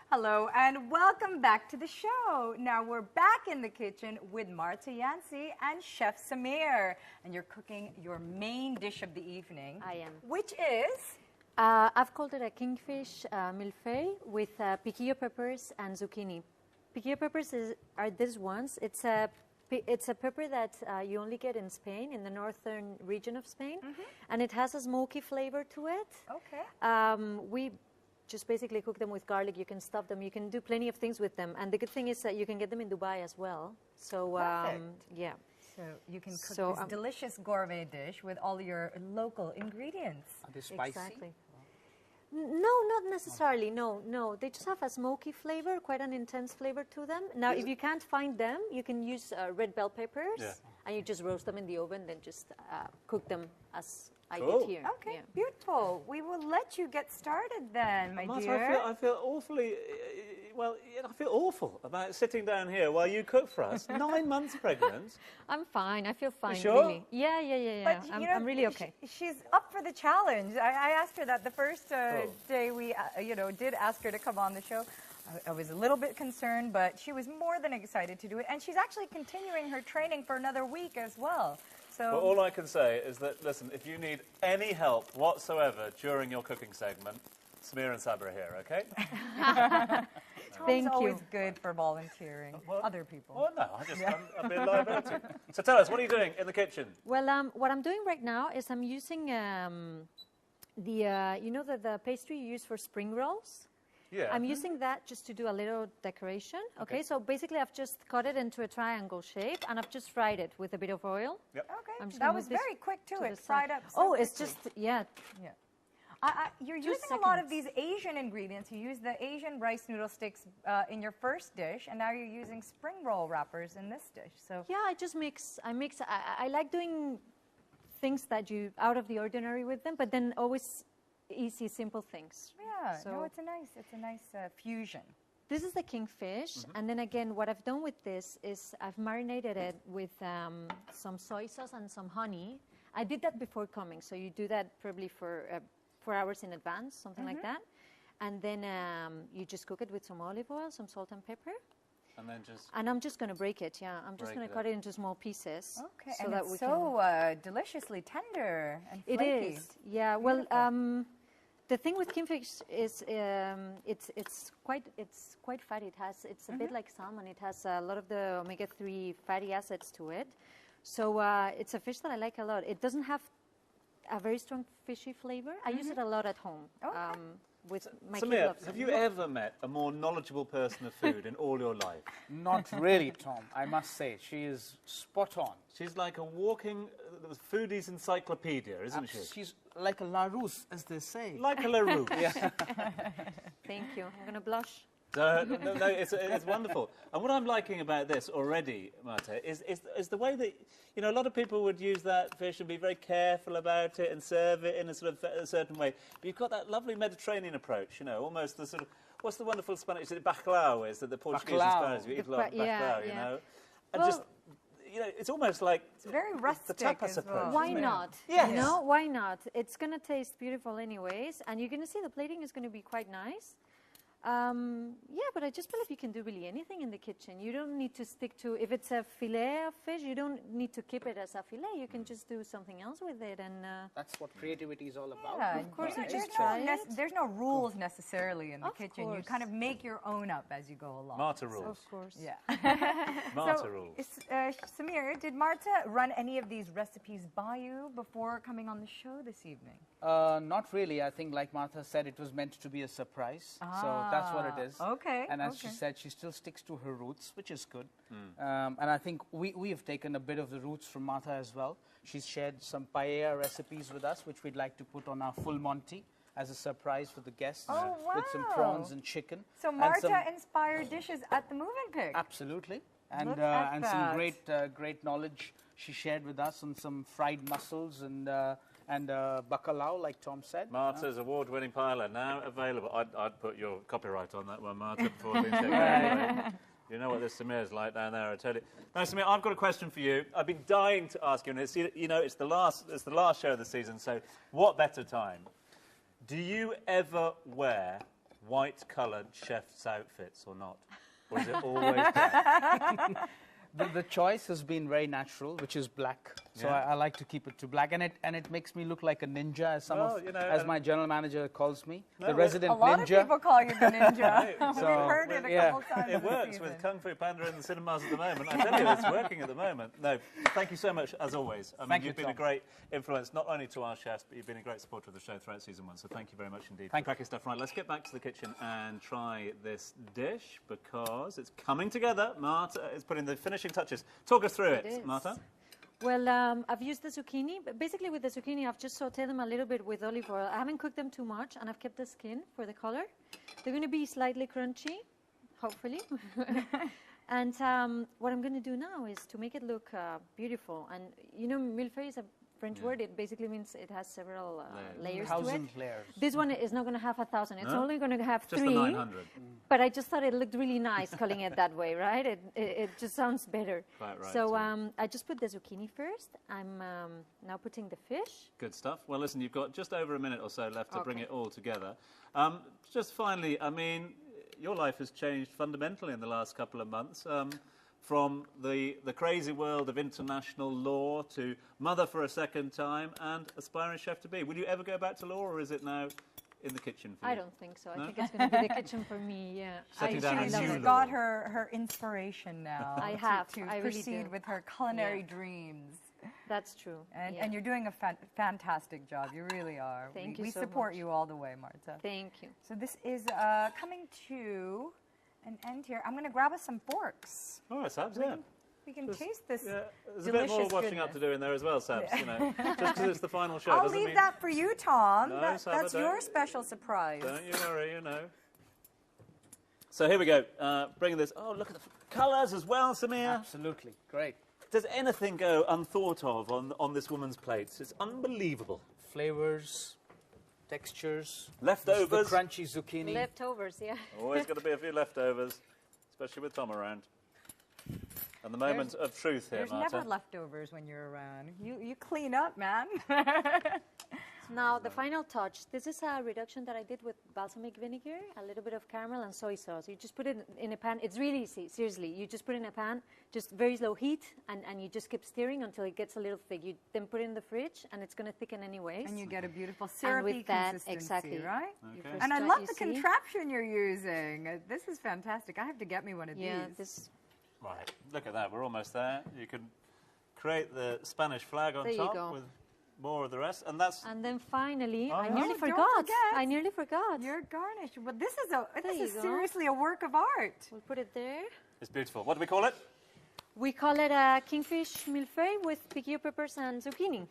Hello and welcome back to the show. Now we're back in the kitchen with Marta, Yanci and Chef Samir. And you're cooking your main dish of the evening. I am. Which is? I've called it a kingfish mille-feuille with piquillo peppers and zucchini. Piquillo peppers are these ones. It's a pepper that you only get in Spain, in the northern region of Spain. And it has a smoky flavor to it. Okay. We just basically cook them with garlic. You can stuff them. You can do plenty of things with them. And the good thing is that you can get them in Dubai as well. So, yeah. So you can cook this delicious gourmet dish with all your local ingredients. Are they spicy? Exactly. No, not necessarily. No. They just have a smoky flavor, quite an intense flavor to them. Now, if you can't find them, you can use red bell peppers, and you just roast them in the oven, then just cook them as I did here. Okay, beautiful. We will let you get started then, my Marta, dear. I feel awfully, I feel awful about sitting down here while you cook for us. 9 months pregnant. I'm fine. I feel fine, sure? really. Yeah. But, I'm really okay. She's up for the challenge. I asked her that the first day we, did ask her to come on the show. I was a little bit concerned, but she was more than excited to do it. And she's actually continuing her training for another week as well. So Well, all I can say is that, listen, if you need any help whatsoever during your cooking segment, Samir and Sabra are here, okay? Tom's always good for volunteering other people. Well, no, I'm being liability. So tell us, what are you doing in the kitchen? Well, what I'm doing right now is I'm using the pastry you use for spring rolls. Yeah. I'm using that just to do a little decoration. Okay, so basically I've just cut it into a triangle shape and I've just fried it with a bit of oil. Yep. Okay, that was very quick too. It fried up so quickly. It's just, Yeah. You're using a lot of these Asian ingredients. You use the Asian rice noodle sticks in your first dish, and now you're using spring roll wrappers in this dish. So yeah, I like doing things that you out of the ordinary with them, but then always easy, simple things. yeah, So no, it's a nice fusion. this is the kingfish, and then again, what I've done with this is I've marinated it with some soy sauce and some honey. I did that before coming, so you do that probably for 4 hours in advance, something like that. And then you just cook it with some olive oil, some salt and pepper. And then just... And I'm just going to break it, I'm just going to cut it into small pieces. Okay, so and that it's so deliciously tender and flaky. It is, yeah. Well, the thing with kingfish is it's quite fatty. It's a bit like salmon. It has a lot of the omega-3 fatty acids to it. So it's a fish that I like a lot. It doesn't have a very strong fishy flavor. I use it a lot at home with my kids. Samir, have you ever met a more knowledgeable person of food in all your life? Not really, Tom, I must say. She is spot on. She's like a walking foodie's encyclopedia, isn't she? She's like a Larousse, as they say. Like a LaRouche. Thank you. I'm going to blush. No, it's wonderful. And what I'm liking about this already, Marta, is the way that, a lot of people would use that fish and be very careful about it and serve it in a sort of a certain way. But you've got that lovely Mediterranean approach, almost the sort of, what's the wonderful Spanish, is it bacalhau, is that the Portuguese and Spanish, you eat a lot of bacalhau, And just, it's almost like... It's very rustic the tapas approach. well. Why not? Yes. Why not? It's going to taste beautiful anyways. And you're going to see the plating is going to be quite nice. But I just believe you can do really anything in the kitchen. You don't need to stick to, if it's a fillet of fish, you don't need to keep it as a fillet. You can just do something else with it. And that's what creativity is all about. Yeah, of course, there's no rules necessarily in the kitchen. You kind of make your own up as you go along. Marta rules. Of course. Yeah. Marta rules. Samir, did Marta run any of these recipes by you before coming on the show this evening? Not really. I think, like Martha said, it was meant to be a surprise. So that's what it is. Okay. And as she said, she still sticks to her roots, which is good. And I think we have taken a bit of the roots from Martha as well. She's shared some paella recipes with us, which we'd like to put on our full Monty as a surprise for the guests. Oh, wow. With some prawns and chicken. So Marta-inspired dishes at the Moving Pig. Absolutely. And Look at and some great knowledge she shared with us on some fried mussels and bacalhau, like Tom said. Marta's award-winning paella now available. I'd put your copyright on that one, Marta, before being checked out. You know what this Samir's like down there, I tell you. Now, Samir, I've got a question for you. I've been dying to ask you, and it's the last show of the season, so what better time? Do you ever wear white-coloured chef's outfits or not? Or is it always black? The choice has been very natural, which is black. So Yeah. I like to keep it to black, and it makes me look like a ninja, as Well, my general manager calls me, No, the resident A lot ninja. of people call you the ninja. We've So, heard it a yeah. couple times. It this works season. with Kung Fu Panda in the cinemas at the moment. I tell you, it's working at the moment. No, thank you so much, as always. I mean, Thank you, you've been a Tom. great influence, not only to our chefs, but you've been a great supporter of the show throughout season 1. So thank you very much indeed. Thank you. Cracking stuff. Right, let's get back to the kitchen and try this dish because it's coming together. Marta is putting the finishing touches. Talk us through it, It is. Marta. Well, I've used the zucchini. But basically, with the zucchini, I've just sauteed them a little bit with olive oil. I haven't cooked them too much, and I've kept the skin for the color. They're going to be slightly crunchy, hopefully. And what I'm going to do now is to make it look beautiful. And you know, mille-feuille is a French word. It basically means it has several layers to it. 1,000 layers. This one is not going to have 1,000. It's No? only going to have Just 3. the 900. But I just thought it looked really nice calling it that way, right? It just sounds better. Quite right, So too. I just put the zucchini first. I'm now putting the fish. Good stuff. Well, listen, you've got just over a minute or so left to bring Okay. it all together. Just finally, I mean, your life has changed fundamentally in the last couple of months. From the crazy world of international law to mother for a second time and aspiring chef-to-be. Will you ever go back to law, or is it now in the kitchen for you? I don't think so. No? I think it's going to be the kitchen for me, yeah. Setting down a She's new law. got her inspiration now. I to- have. to I really proceed do. with her culinary Yeah. dreams. That's true. And, yeah. and you're doing a fantastic job. You really are. Thank we you so support much. you all the way, Marta. Thank you. So this is coming to an end here. I'm going to grab us some forks. All right, Sabs, yeah. We can taste this. Yeah, there's a bit more delicious washing up goodness. to do in there as well, Sabs, you know. Just because it's the final show I'll doesn't leave mean... that for you, Tom. No, That- Saba, that's don't- your special surprise. Don't you worry, you know. So here we go. Bringing this... Oh, look at the colours as well, Samir. Absolutely. Great. Does anything go unthought of on this woman's plates? It's unbelievable. Flavors, textures. Leftovers. The crunchy zucchini. Leftovers, yeah. Always got to be a few leftovers, especially with Tom around. And the moment of truth here, There's Marta. never leftovers when you're around. You clean up, man. Now, the final touch. This is a reduction that I did with balsamic vinegar, a little bit of caramel and soy sauce. You just put it in a pan. It's really easy, seriously. You just put it in a pan, just very slow heat, and you just keep stirring until it gets a little thick. You then put it in the fridge, and it's going to thicken anyways. And you get a beautiful And syrupy with that, consistency, exactly. right? You Okay. first And I try- love you the see? contraption you're using. This is fantastic. I have to get me one of Yeah, these. this. Right, look at that. We're almost there. You can create the Spanish flag on There you top go. with more of the rest. And that's... And then finally, I yeah. nearly Oh, don't forgot. forget. I nearly forgot. Your garnish. Well, this There you is go. seriously a work of art. We'll put it there. It's beautiful. What do we call it? We call it a kingfish mille-feuille with piquillo peppers and zucchini.